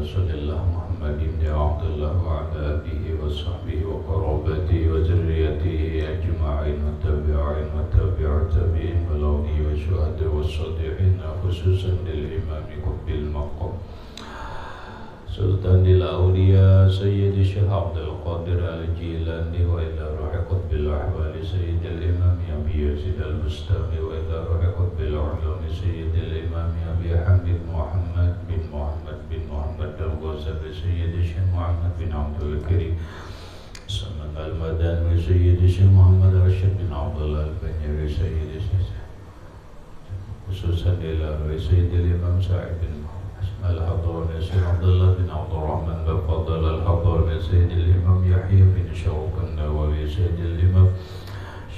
رسول الله محمد بن عبد الله وعلى آله وصحبه وقرابته وذريته أجمعين والتابعين والتابعين والأولياء والشهداء والصالحين خصوصا للإمام قطب المقام سلطان الأولياء سيد الشيخ عبد القادر الجيلاني وإلى روح قطب الأحوال سيد الإمام أبي يزيد البستامي وإلى روح قطب العلوم سيد الإمام أبي حمد محمد بن الغزالي سيد الشيخ محمد بن عبد الكريم سمن المدني سيد الشيخ محمد رشيد بن عبد الله البنيري سيد الشيخ خصوصا إلى روح سيد الإمام سعيد بن الحضرمي سيد عبد الله بن عبد الرحمن بن فضل الحضرمي سيد الإمام يحيى بن شوق النووي سيد الإمام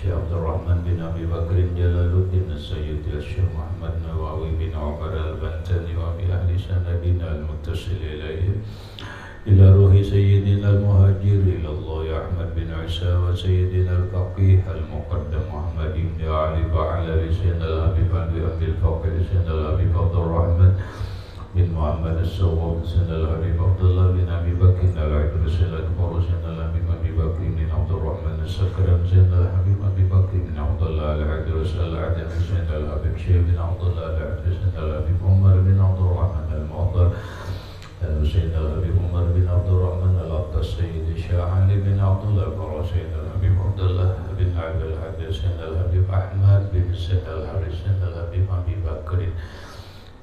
شيخ عبد الرحمن بن أبي بكر جلال الدين السيد الشيخ محمد نووي بن عمر البنتني وأبي أهل سندنا المتصل إليه إلى روح سيدنا المهاجر إلى الله أحمد بن عيسى وسيدنا الفقيه المقدم محمد بن علي وعلى سيدنا الحبيب أبي الفقيه سيدنا الحبيب عبد الرحمن بن محمد السواب سيدنا الحبيب عبد الله بن أبي بكر العبد سيدنا الكبر سيدنا الحبيب أبي بكر بن عبد الرحمن السكرم سيدنا الحبيب أبي بكر بن عبد الله العدوس العدمي سيدنا الحبيب شيخ بن عبد الله العدوس سيدنا الحبيب عمر بن عبد الرحمن المعطر سيدنا الحبيب عمر بن عبد الرحمن العطار سيد الشيخ علي بن عبد الله البراء سيدنا الحبيب عبد الله بن عبد الحديث سيدنا الحبيب أحمد بن سيدنا الحارث سيدنا الحبيب أبي بكر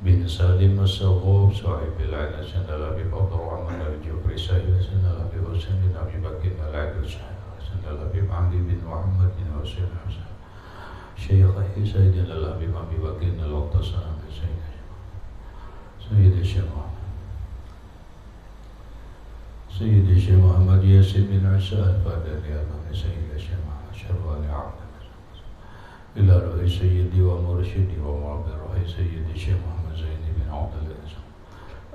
بن سالم السغوب صاحب العين سيدنا الحبيب عبد الرحمن الجبري سيدنا الحبيب حسين بن أبي بكر العدل سيدنا الحبيب علي بن محمد بن حسين حسن شيخه سيدنا الحبيب أبي بكر الوقتصان سيد الشيخ سيد الشيخ محمد ياسين بن عيسى الفادري أمام سيد الشيخ محمد شرواني عبد إلى روح سيدي ومرشدي ومربي روح سيد الشيخ محمد زين بن عبد العزيز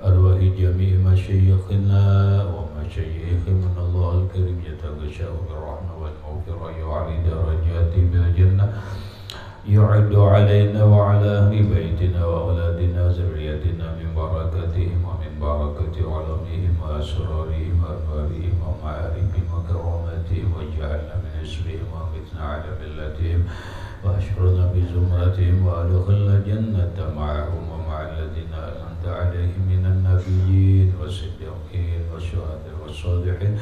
أرواح جميع مشايخنا ومشايخ من الله الكريم يتغشى بالرحمة والمغفرة يعلي درجاتي بالجنة يعد علينا وعلى أهل بيتنا وأولادنا ذريتنا من بركاتهم ومن بركة علمهم وأسرارهم وأنوارهم ومعارفهم وكراماتهم واجعلنا من اسمهم وامتنا على ملتهم وأشرنا بزمرتهم وأدخلنا الجنة معهم ومع الذين أنعمت عليهم من النبيين والصديقين والشهداء والصالحين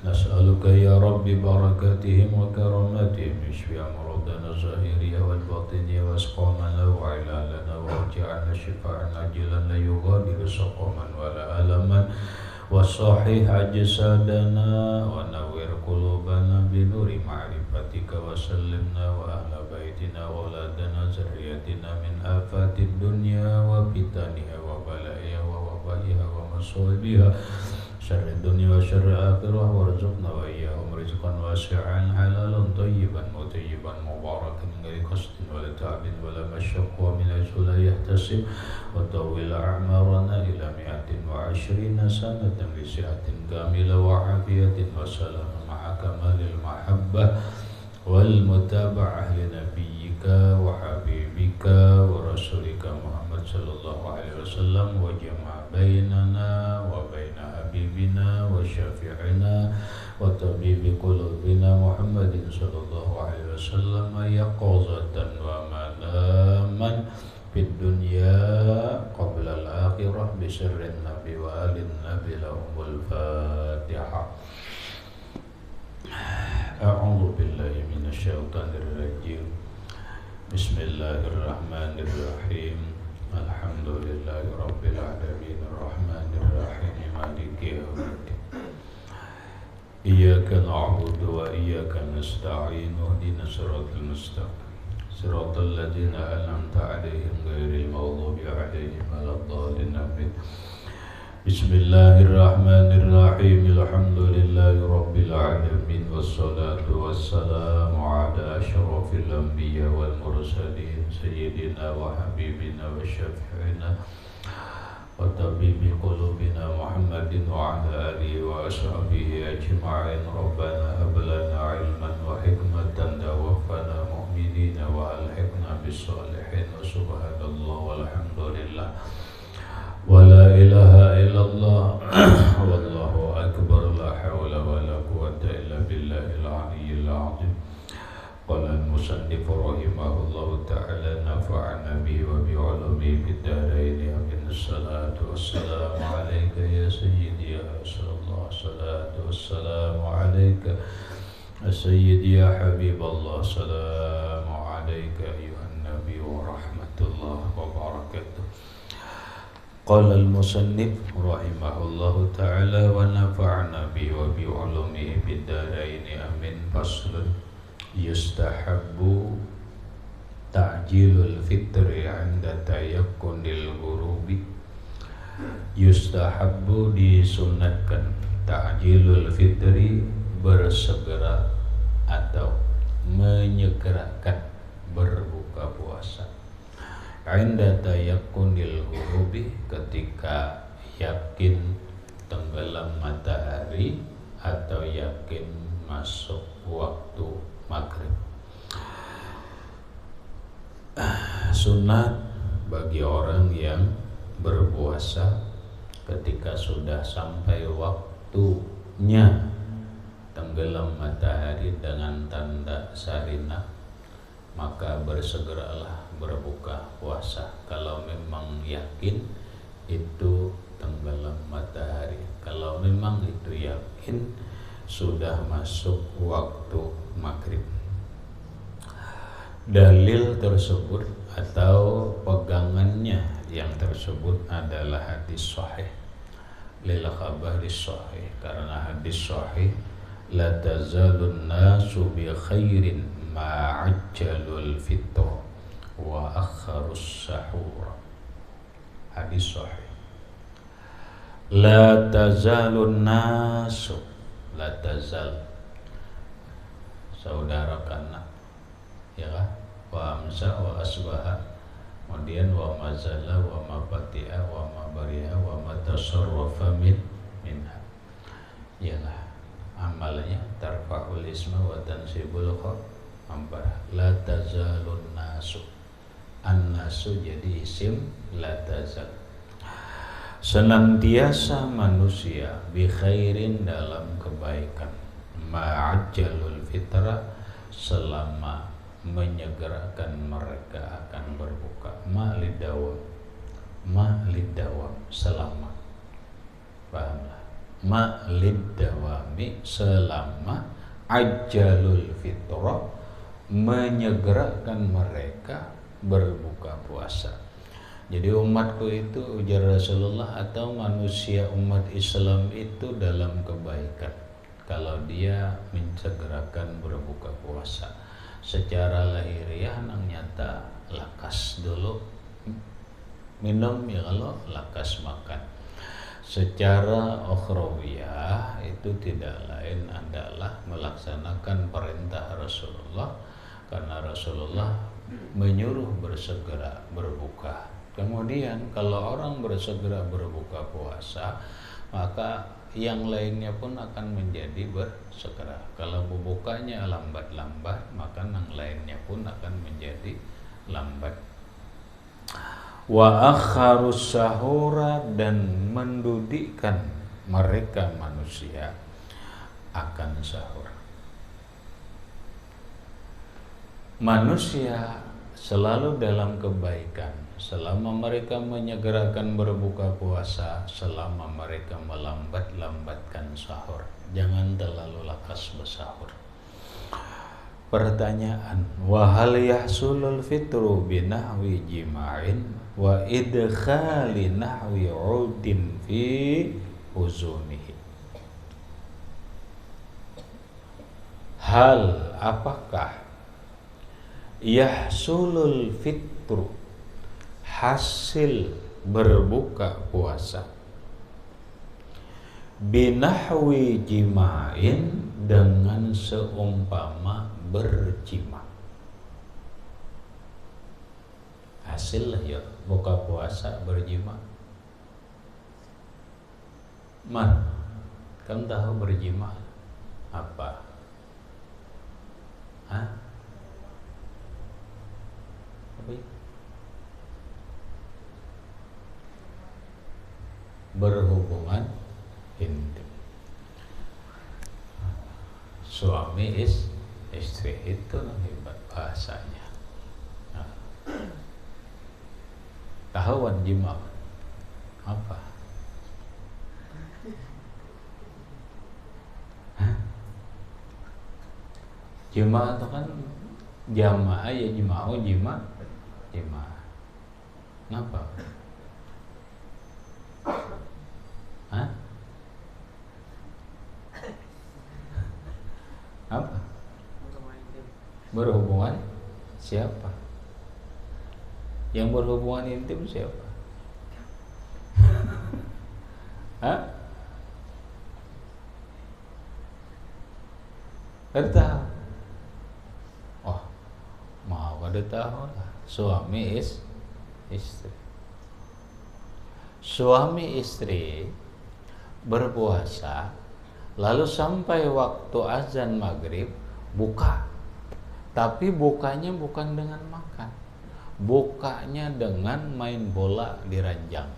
نسألك يا رب بركاتهم وكراماتهم اشف أمراضنا الظاهرية والباطنية واسقامنا وعلالنا وارجعنا شفاء عاجلا لا يغادر سقما ولا ألما وصحح أجسادنا ونور قلوبنا بنور معرفتك وسلمنا وأهل بيتنا وأولادنا ذريتنا من آفات الدنيا وفتنها وبلائها ووبائها ومصائبها شر الدنيا وشر الآخرة وارزقنا وإياهم رزقا واسعا حلالا طيبا مطيبا مباركا من غير قصد ولا تعب ولا مشقة ومن حيث لا يحتسب وطول أعمارنا إلى 120 سنة بصحة كاملة وعافية وسلام مع كمال المحبة والمتابعة لنبيك وحبيبك ورسولك محمد صلى الله عليه وسلم وجمع بيننا وبين حبيبنا وشفيعنا وطبيب قلوبنا محمد صلى الله عليه وسلم يقظة ومناما في الدنيا قبل الآخرة بسر النبي وآل النبي لهم الفاتحة. أعوذ بالله من الشيطان الرجيم. بسم الله الرحمن الرحيم. الحمد لله رب العالمين الرحمن الرحيم مالك يوم الدين. إياك نعبد وإياك نستعين اهدنا الصراط المستقيم صراط الذين أنعمت عليهم غير المغضوب عليهم ولا الضالين آمين. بسم الله الرحمن الرحيم. الحمد لله رب العالمين والصلاة والسلام على أشرف الأنبياء والمرسلين سيدنا وحبيبنا وشفيعنا وطبيب قلوبنا محمد وعلى آله وأصحابه أجمعين. ربنا هب لنا علما وحكمة توفنا مؤمنين وألحقنا بالصالحين. وسبحان الله والحمد لله ولا إله إلا الله قال المصنف رحمه الله تعالى نفعنا به وبعلومه في الدارين آمين. الصلاة والسلام عليك يا سيدي يا رسول الله. الصلاة والسلام عليك يا سيدي يا حبيب الله. السلام عليك أيها النبي ورحمة الله وبركاته. قال المصنف رحمه الله تعالى ونفعنا به وبعلومه في الدارين آمين. فصل yustahabbu ta'jilul fitri 'inda tayakkunil ghurubi. Yustahabbu disunatkan ta'jilul fitri bersegera atau menyegerakan berbuka puasa 'inda tayakkunil ghurubi ketika yakin tenggelam matahari atau yakin masuk waktu maghrib. Sunat bagi orang yang berpuasa ketika sudah sampai waktunya tenggelam matahari dengan tanda sarinah, maka bersegeralah berbuka puasa kalau memang yakin itu tenggelam matahari. Kalau memang itu yakin sudah masuk waktu maghrib. Dalil tersebut atau pegangannya yang tersebut adalah hadis sahih lil khabari sahih, karena hadis sahih la tazalun nasu bi khairin ma ajjalul fitr wa akharus sahur. Hadis sahih, la tazalun nasu, la tazal saudara kana ya kan, wa amsa wa asbaha, kemudian wa mazala wa mafatiha wa mabariha wa matasarrafa minha. Ialah amalnya tarfa'ul isma wa tansibul khabar. La tazalun nasu, an-nasu jadi isim la tazal. Senantiasa manusia bi khairin dalam kebaikan, ma'ajjalul fitra selama menyegerakan mereka akan berbuka, ma'lidawam selama, pahamlah, ma'lidawami selama, ajjalul fitra menyegerakan mereka berbuka puasa. Jadi umatku itu, ujar Rasulullah, atau manusia umat Islam itu dalam kebaikan kalau dia menyegerakan berbuka puasa. Secara lahiriah nang nyata lakas dulu minum ya, kalau lakas makan. Secara ukhrawiyah itu tidak lain adalah melaksanakan perintah Rasulullah, karena Rasulullah menyuruh bersegera berbuka. Kemudian kalau orang bersegera berbuka puasa, maka yang lainnya pun akan menjadi bersegera. Kalau bubukanya lambat-lambat, maka yang lainnya pun akan menjadi lambat. Wa akharus sahura, dan mendudikkan mereka manusia akan sahur. Manusia selalu dalam kebaikan selama mereka menyegerakan berbuka puasa, selama mereka melambat-lambatkan sahur. Jangan terlalu lakas bersahur. Pertanyaan, wa hal yahsulul fitru binahwi jima'in wa idkhali nahwi udin fi uzunihi. Hal apakah yahsulul fitru hasil berbuka puasa binahwi jima'in dengan seumpama berjima? Hasil ya buka puasa berjima. Man, kamu tahu berjima apa? Hah? Apa ya? Berhubungan intim. Suami istri itu bahasanya. Nah, tahuan jima apa? Jima itu kan jamaah ya, jima'u jima. Kenapa? Hah? Apa? Berhubungan siapa? Yang berhubungan intim siapa? Hah? Ada tahu? Oh, mau ada tahu lah. Suami istri. Suami istri berpuasa, lalu sampai waktu azan maghrib buka. Tapi bukanya bukan dengan makan, bukanya dengan main bola di ranjang.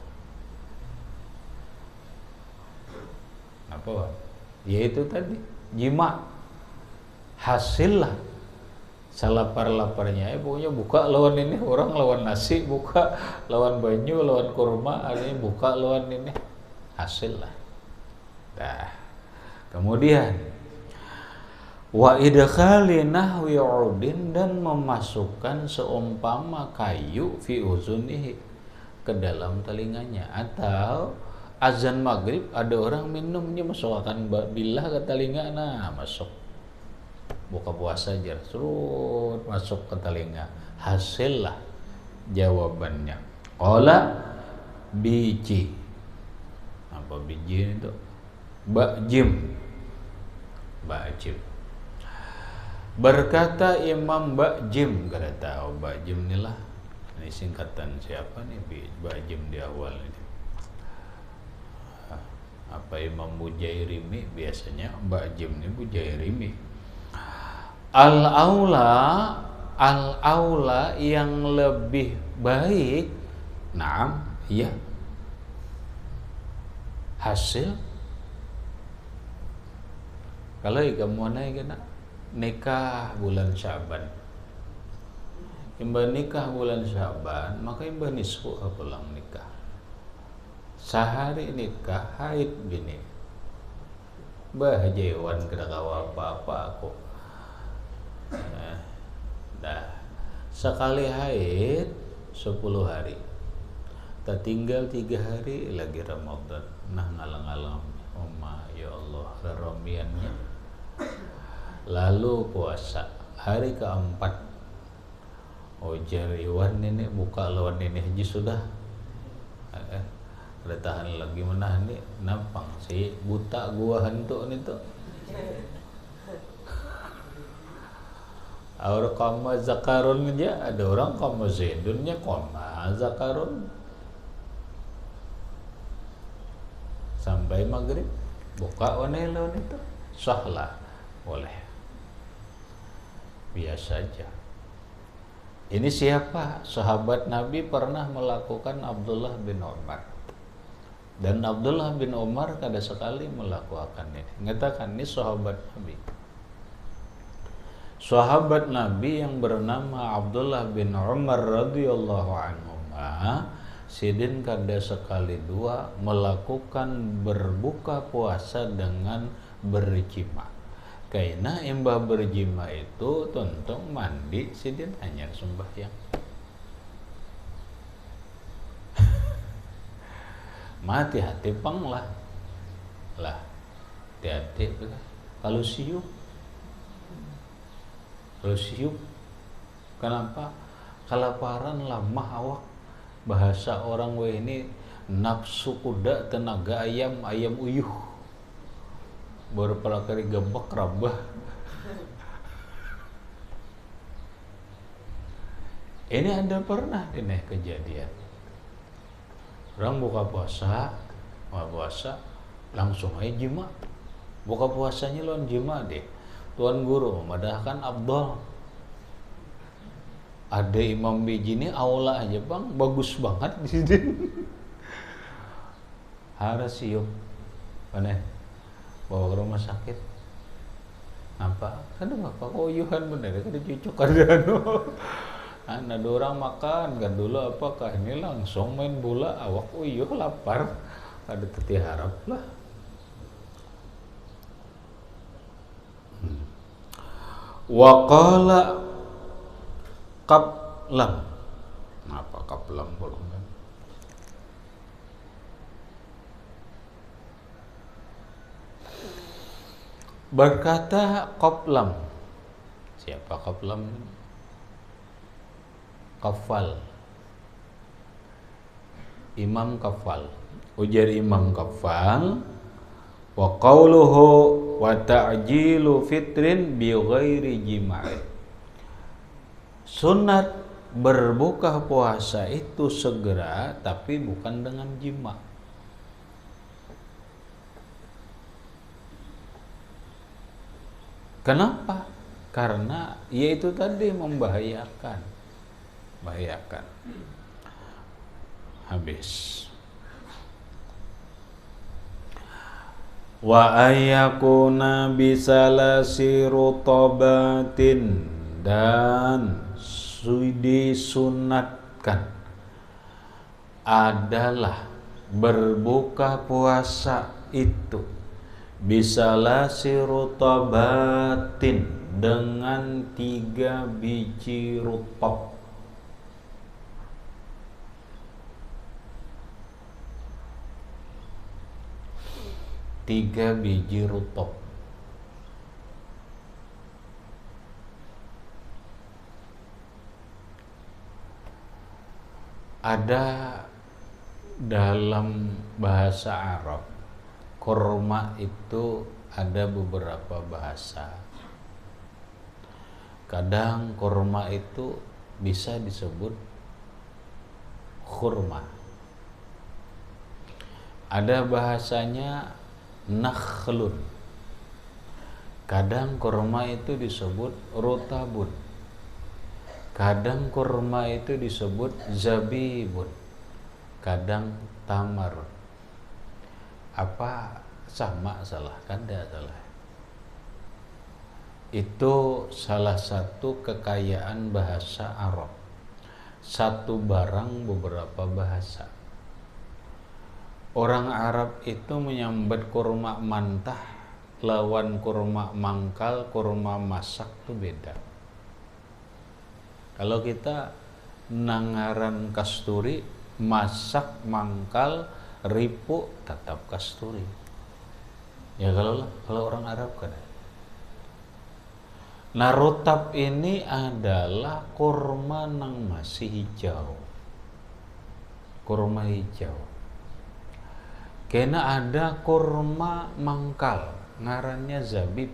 Apa? Yaitu tadi jima. Hasil lah selapar-laparnya, pokoknya buka lawan ini, orang lawan nasi, buka lawan banyu, lawan kurma, ada yang buka lawan ini, hasil lah. Nah, kemudian wa idkhali nahwi udin, dan memasukkan seumpama kayu fi uzunihi, ke dalam telinganya. Atau azan maghrib ada orang minumnya masukkan bilah ke telinga, nah masuk. Buka puasa aja, surut masuk ke telinga. Hasil lah jawabannya. Qala biji. Apa biji itu? Ba'jim. Berkata Imam Ba'jim, kada tahu Ba'jim ni lah. Ini singkatan siapa nih Ba'jim di awal ini? Apa Imam Bujairimi biasanya? Ba'jim ni Bujairimi. Al-aula yang lebih baik, naam, iya, hasil. Kalau kamu nikah bulan Syaban, imba nikah bulan Syaban, maka imba nisfu pulang nikah. Sehari nikah haid gini, bahajawan kada kawa apa-apa aku. Dah sekali haid 10 hari, tak tinggal 3 hari lagi Ramadan. Nah ngalang-alang, ya Allah raramiannya. Lalu puasa hari keempat, jariwan nenek buka lawan nenek haji sudah. Ada tahan lagi mana nih, nampang si buta gua hantu nih tuh. Orang koma zakarun aja, ada orang koma zendunnya koma zakarun. Sampai maghrib buka onelon itu sah lah, boleh, biasa aja. Ini siapa? Sahabat Nabi pernah melakukan Abdullah bin Umar, dan Abdullah bin Umar kada sekali melakukan ini. Mengatakan ini sahabat Nabi. Sahabat Nabi yang bernama Abdullah bin Umar radhiyallahu anhu, sidin kada sekali dua melakukan berbuka puasa dengan berjima. Karena imbah berjima itu tentu mandi, sidin hanya sembahyang. Mati hati pang lah, hati-hati kalau siup. Kenapa? Kelaparan lemah awak. Bahasa orang ini nafsu kuda, tenaga ayam uyuh. Beberapa kali gebek rabah. Ini ada pernah ini kejadian. Orang buka puasa langsung aja jima. Buka puasanya lawan jima deh. Tuan guru memadahkan Abdul. Ada Imam Biji ini aula aja bang, bagus banget di sini. Harus siup, mana? Bawa ke rumah sakit. Apa? Aduh apa koyuhan bener kada cucuk kada ada orang makan kan dulu apakah ini langsung main bola awak uyuh lapar ada teti harap lah. Waqala kaplam. Apa kaplam bolongan? Berkata Qaplam. Siapa Qaplam? Kafal. Imam Kafal. Ujar Imam Kafal, wa qawluhu wa ta'jilu fitrin bi ghairi jima'in. Sunat berbuka puasa itu segera tapi bukan dengan jima. Kenapa? Karena yaitu tadi membahayakan. Habis. Wa ayyakuna bisalasi rutabatin, dan disunatkan adalah berbuka puasa itu bisalasi rutabatin, dengan 3 biji rutab. Tiga biji rutab. Ada dalam bahasa Arab, kurma itu ada beberapa bahasa. Kadang kurma itu bisa disebut khurma. Ada bahasanya nakhlun. Kadang kurma itu disebut rutabun. Kadang kurma itu disebut zabibun. Kadang tamar. Apa sama salah? Kada salah. Itu salah satu kekayaan bahasa Arab. Satu barang beberapa bahasa. Orang Arab itu menyambat kurma mantah lawan kurma mangkal, kurma masak itu beda. Kalau kita nangaran kasturi, masak mangkal, ripu tetap kasturi. Ya kalau orang Arab kan. Nah, rutab ini adalah kurma nang masih hijau. Kurma hijau. Kena ada kurma mangkal, ngarannya zabib.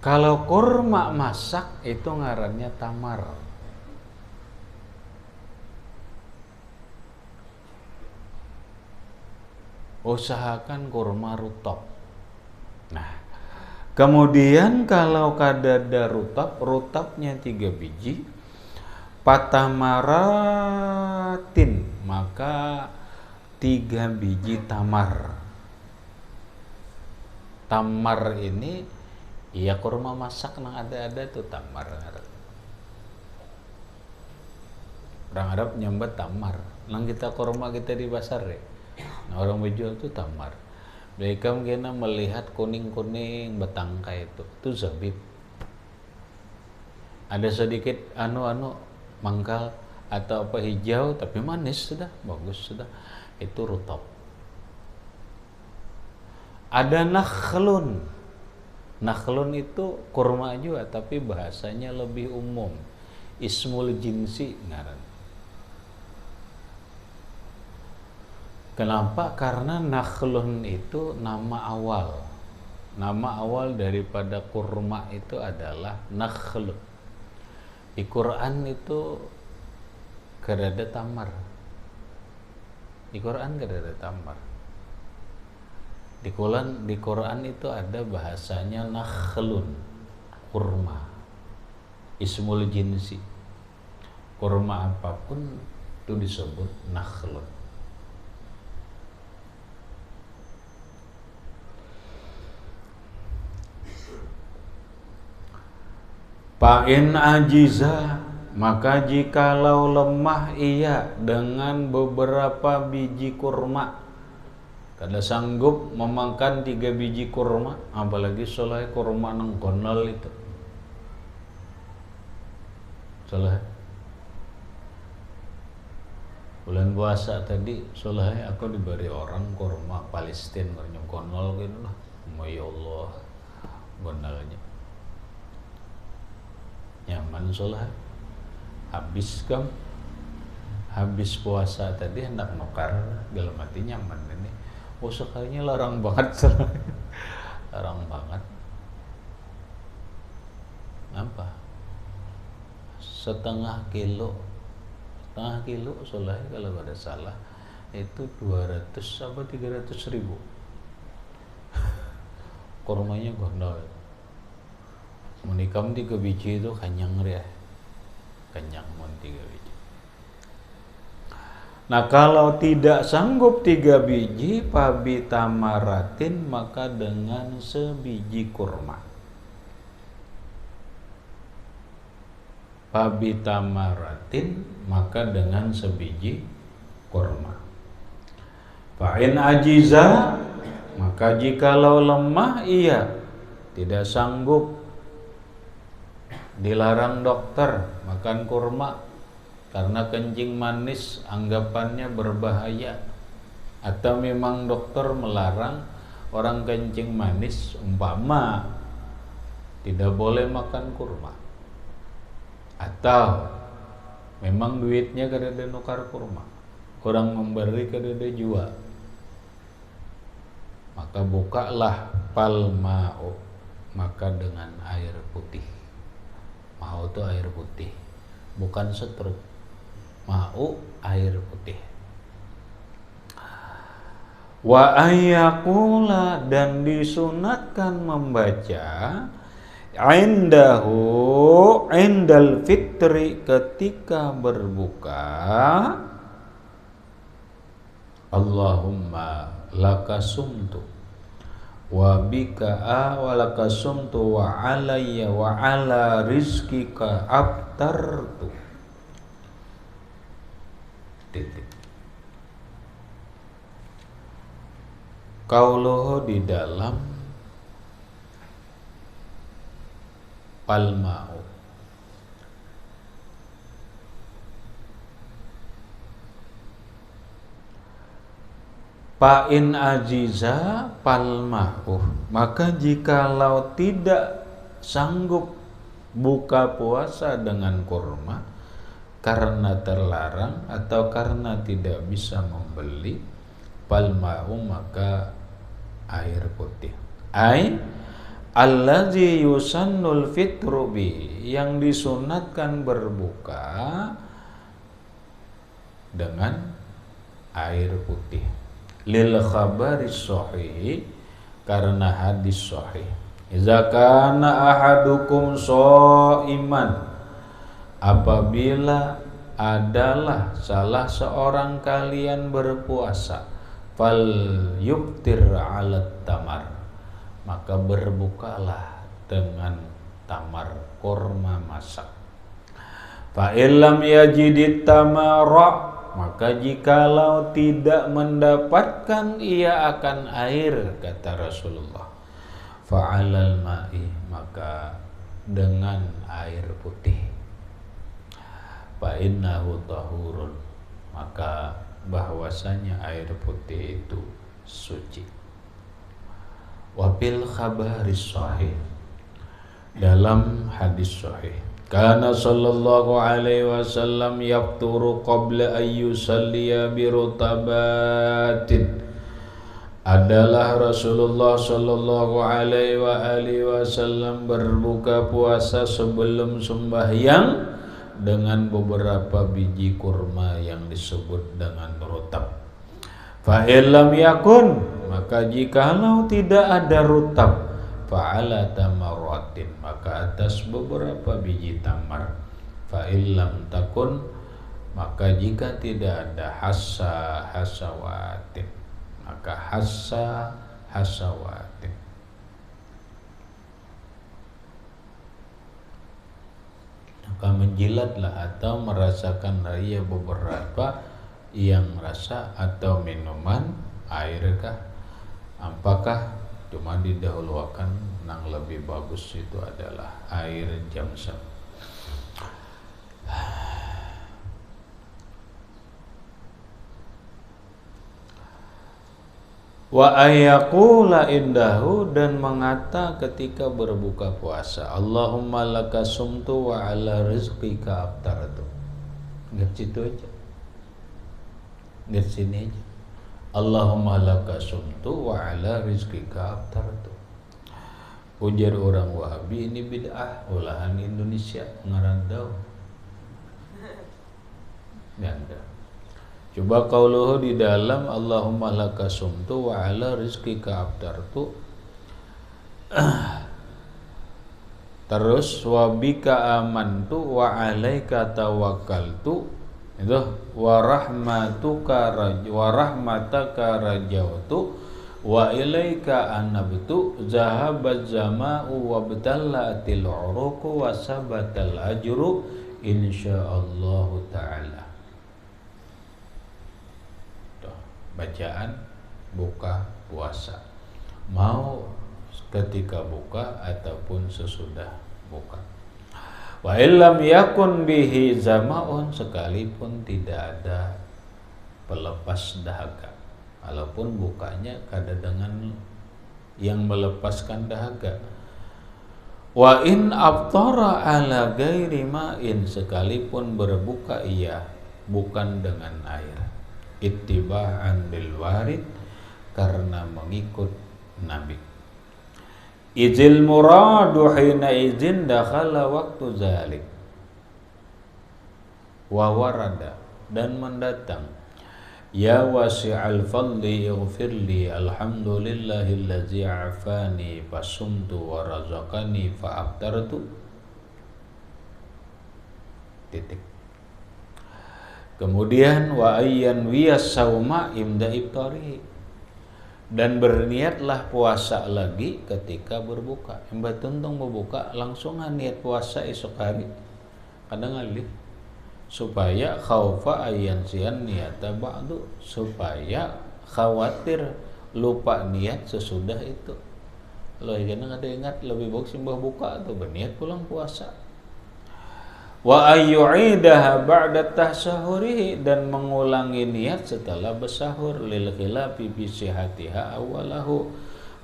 Kalau kurma masak itu ngarannya tamar. Usahakan kurma rutab. Nah, kemudian kalau kadada rutabnya 3 biji, patamaratin, maka 3 biji tamar. Tamar ini ya kurma masak nang ada tuh tamar. Orang Arab nyambat tamar. Nang kita kurma kita di pasar ya. Nah, orang menjual tuh tamar. Mereka mungkin melihat kuning-kuning betangkai itu zabib. Ada sedikit mangkal atau apa hijau tapi manis sudah, bagus sudah. Itu rutab. Ada nakhlun. Nakhlun itu kurma juga tapi bahasanya lebih umum. Ismul jinsi ngaran. Kenapa? Karena nakhlun itu nama awal. Nama awal daripada kurma itu adalah nakhlun. Di Quran itu kada ada tamar. Di Quran kada ada tamar. Di Quran itu ada bahasanya nakhlun, kurma. Ismul jinsi. Kurma apapun itu disebut nakhlun. Fa'in ajiza, maka jikalau lemah ia dengan beberapa biji kurma, kada sanggup memakan 3 biji kurma, apalagi soleh kurma nang konol itu. Soleh bulan puasa tadi, soleh aku diberi orang kurma Palestina bernyum konol gitu lah. Ya Allah, gondalnya nyaman soleh. Habis puasa tadi hendak nukar, dalam hati nyaman ini. Oh sekalinya larang banget larang banget. Apa? Setengah kilo soleh kalau ada salah itu 200 apa 300 ribu. Kurmanya gondol. Menikam 3 biji itu kenyang ya. Kenyang mon 3 biji. Nah kalau tidak sanggup 3 biji, pabitamaratin, maka dengan sebiji kurma. Pabitamaratin, maka dengan sebiji kurma. Fa'in ajiza, maka jikalau lemah ia, tidak sanggup, dilarang dokter makan kurma karena kencing manis anggapannya berbahaya, atau memang dokter melarang orang kencing manis umpama tidak boleh makan kurma, atau memang duitnya kada ada nukar kurma, orang memberi kada ada jual, maka bukalah palma'u, maka dengan air putih. Mau itu air putih, bukan setruk. Mau air putih. Wa ayyakula, dan disunatkan membaca indal fitri, ketika berbuka, Allahumma laka sumtu wa bika wa laka sumtu wa alayya wa ala rizkika aftartu. Titik. Qauluhu di dalam palma'u. Fa'in ajiza palma'u, maka jikalau tidak sanggup buka puasa dengan kurma karena terlarang atau karena tidak bisa membeli, palma'u, maka air putih. Allazi yusannul fitru bi, yang disunatkan berbuka dengan air putih. Lil khabaris sahih, karena hadis sahih. Iza kana ahadukum shaiman, apabila adalah salah seorang kalian berpuasa, fal yuftir alat tamar, maka berbukalah dengan tamar kurma masak. Fa illam yajidit tamara, maka jikalau tidak mendapatkan ia akan air, kata Rasulullah, fa'alal ma'i, maka dengan air putih. Fa'innahu tahurun, maka bahwasanya air putih itu suci. Wafil khabaris sahih, dalam hadis sahih, kana sallallahu alaihi wasallam yafturu qabla ayyusalliya birutabatin, adalah Rasulullah sallallahu alaihi wasallam berbuka puasa sebelum sembahyang dengan beberapa biji kurma yang disebut dengan rutab. Fa illam yakun, maka jikalau tidak ada rutab, fa'ala tamaratin, maka atas beberapa biji tamar. Fa illam takun, maka jika tidak ada hasawatin, maka hasawatin. maka menjilatlah atau merasakan ia beberapa yang rasa atau minuman airkah, apakah cuma didahulukan yang lebih bagus itu adalah air Zamzam. Wa ayyaqula indahu, dan mengata ketika berbuka puasa, Allahumma laka sumtu wa ala rizqika aftartu. Enggak situ aja, enggak sini aja. Allahumma laka sumtu wa ala rizqika aftartu. Ujar orang Wahabi ini bid'ah, olahan Indonesia ngarandau. Ganda. Coba qauluhu di dalam Allahumma laka sumtu wa ala rizqika aftartu. Terus wa bika amantu wa alaika tawakkaltu. Itu wa rahmataka rajautu wa ilaika anabtu zahabat zama'u wa btalatil uruqu wa sabatal ajru insyaallah ta'ala. Bacaan buka puasa, mau ketika buka ataupun sesudah buka. Wa illam yakun bihi zama'un, sekalipun tidak ada pelepas dahaga, walaupun bukanya kada dengan yang melepaskan dahaga. Wa in aftara ala ghairi ma'in, sekalipun berbuka ia bukan dengan air. Ittiba'an lil warid, karena mengikut Nabi. Izil muradu hina izin dakhala waktu zalik. Wa warada, dan mendatang, ya wasi'al fadli ighfirli alhamdulillahillazi afani fasumtu wa razaqani fa aftartu. Titik. Kemudian wa ayyan wiyas sauma imda iftari, dan berniatlah puasa lagi ketika berbuka. Mbak tuntung berbuka langsung niat puasa esok hari, kadang alih supaya khaufa ayyan sian niyata ba'du, supaya khawatir lupa niat sesudah itu. Kalau kadang ada ingat lebih bagus simbah buka atau berniat pulang puasa. Wa ayyu'idaha ba'da tahsahurihi, dan mengulangi niat setelah bersahur, lil khilafi bi sihatiha awalahu,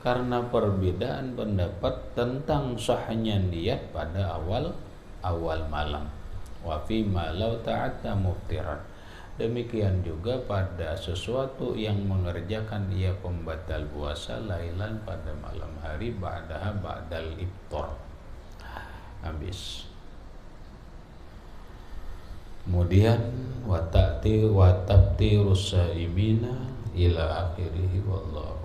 karena perbedaan pendapat tentang sahnya niat pada awal malam. Wa fi ma law ta'atta muftiran, demikian juga pada sesuatu yang mengerjakan ia pembatal puasa lailan pada malam hari, ba'daha ba'dal iftar. Habis. Kemudian wa tabti rusaimina ila akhirih wallahu